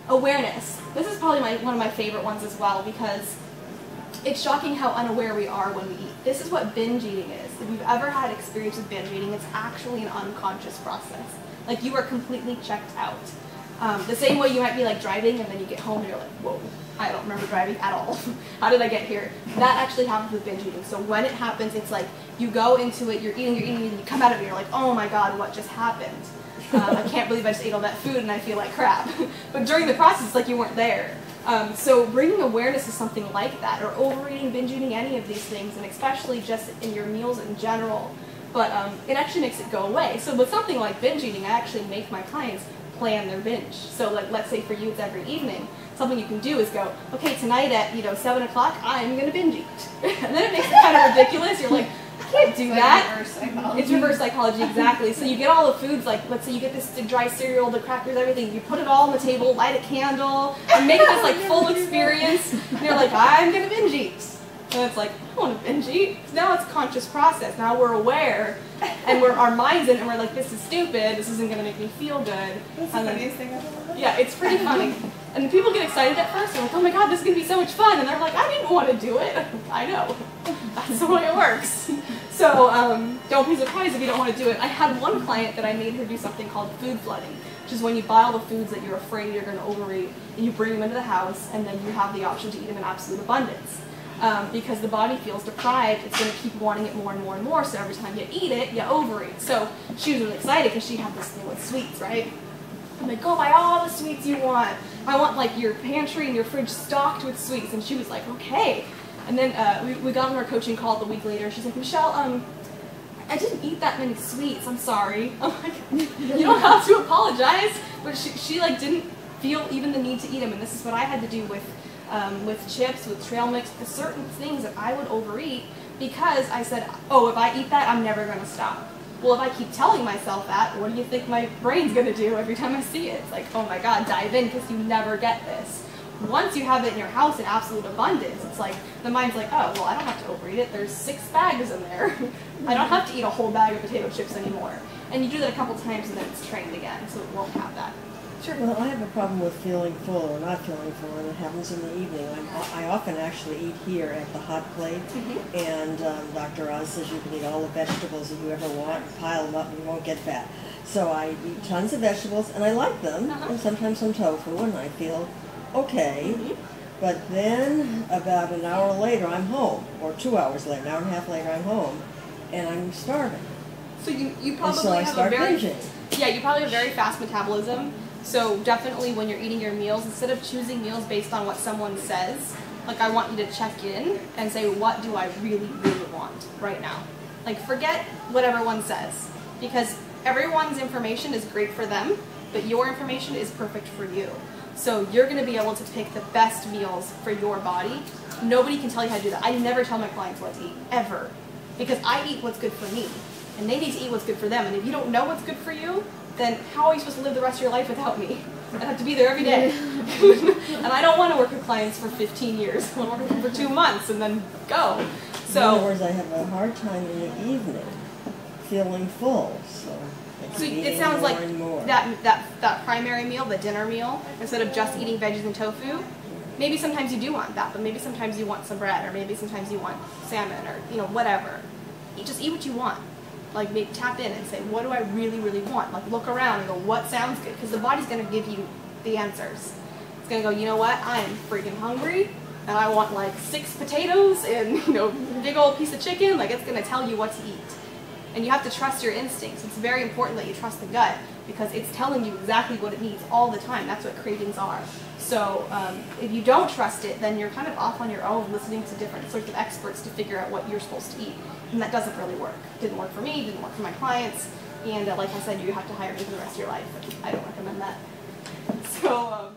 Awareness. This is probably one of my favorite ones as well, because it's shocking how unaware we are when we eat. This is what binge eating is. If you've ever had experience with binge eating, it's actually an unconscious process. Like, you are completely checked out. The same way you might be like driving and then you get home and you're like, whoa, I don't remember driving at all. How did I get here? That actually happens with binge eating. So when it happens, it's like you go into it, you're eating, and you come out of it, you're like, oh my God, what just happened? I can't believe I just ate all that food and I feel like crap. But during the process, it's like you weren't there. So bringing awareness to something like that, or overeating, binge eating, any of these things, and especially just in your meals in general, but it actually makes it go away. So with something like binge eating, I actually make my clients plan their binge. So like, let's say for you it's every evening. Something you can do is go, okay, tonight at 7 o'clock, I'm going to binge eat. And then it makes it kind of ridiculous. You're like, I can't do that. It's reverse psychology, exactly. So you get all the foods, like let's say you get this dry cereal, the crackers, everything. You put it all on the table, light a candle, and make this like full experience. And you're like, I'm going to binge eat. And it's like, I don't want to binge eat. Now it's a conscious process. Now we're aware, and our mind's in it, and we're like, this is stupid. This isn't going to make me feel good. That's the funniest thing I've ever heard. Yeah, it's pretty funny. And people get excited at first. They're like, oh my God, this is going to be so much fun. And they're like, I didn't want to do it. I know. That's the way it works. So don't be surprised if you don't want to do it. I had one client that I made her do something called food flooding, which is when you buy all the foods that you're afraid you're going to overeat, and you bring them into the house, and then you have the option to eat them in absolute abundance. Because the body feels deprived, it's going to keep wanting it more and more and more, so every time you eat it, you overeat. So she was really excited because she had this thing with sweets, right? I'm like, go buy all the sweets you want. I want like your pantry and your fridge stocked with sweets. And she was like, okay. And then we got on our coaching call the week later. She's like, Michelle, I didn't eat that many sweets. I'm sorry. I'm like, you don't have to apologize. But she like didn't feel even the need to eat them. And this is what I had to do with chips, with trail mix, with certain things that I would overeat, because I said, oh, if I eat that, I'm never going to stop. Well, if I keep telling myself that, what do you think my brain's going to do every time I see it? It's like, oh my God, dive in, because you never get this. Once you have it in your house in absolute abundance, it's like, the mind's like, oh, well, I don't have to overeat it. There's 6 bags in there. I don't have to eat a whole bag of potato chips anymore. And you do that a couple times and then it's trained again, so it won't have that. Sure. Well, I have a problem with feeling full or not feeling full, and it happens in the evening. I often actually eat here at the hot plate, and Dr. Oz says you can eat all the vegetables that you ever want, pile them up, and you won't get fat. So I eat tons of vegetables, and I like them, and sometimes some tofu, and I feel okay. But then, about an hour later, I'm home, or 2 hours later, an hour and a half later, I'm home, and I'm starving. So you probably and so I have start a very binging. Yeah, you probably have a very fast metabolism. So definitely when you're eating your meals, instead of choosing meals based on what someone says, like I want you to check in and say, what do I really, really want right now? Like forget what everyone says, because everyone's information is great for them, but your information is perfect for you. So you're going to be able to pick the best meals for your body. Nobody can tell you how to do that. I never tell my clients what to eat, ever. Because I eat what's good for me, and they need to eat what's good for them. And if you don't know what's good for you, then how are you supposed to live the rest of your life without me? I have to be there every day. And I don't want to work with clients for 15 years. I want to work with them for 2 months and then go. So, in other words, I have a hard time in the evening feeling full. So it sounds like more. that primary meal, the dinner meal, instead of just eating veggies and tofu, maybe sometimes you do want that, but maybe sometimes you want some bread, or maybe sometimes you want salmon, or whatever. Just eat what you want. Like maybe tap in and say, what do I really, really want? Like look around and go, what sounds good? Because the body's going to give you the answers. It's going to go, you know what? I am freaking hungry, and I want like 6 potatoes and big old piece of chicken. Like it's going to tell you what to eat. And you have to trust your instincts. It's very important that you trust the gut, because it's telling you exactly what it needs all the time. That's what cravings are. So if you don't trust it, then you're kind of off on your own listening to different sorts of experts to figure out what you're supposed to eat. And that doesn't really work. It didn't work for me, didn't work for my clients, and like I said, you have to hire me for the rest of your life. I don't recommend that. So.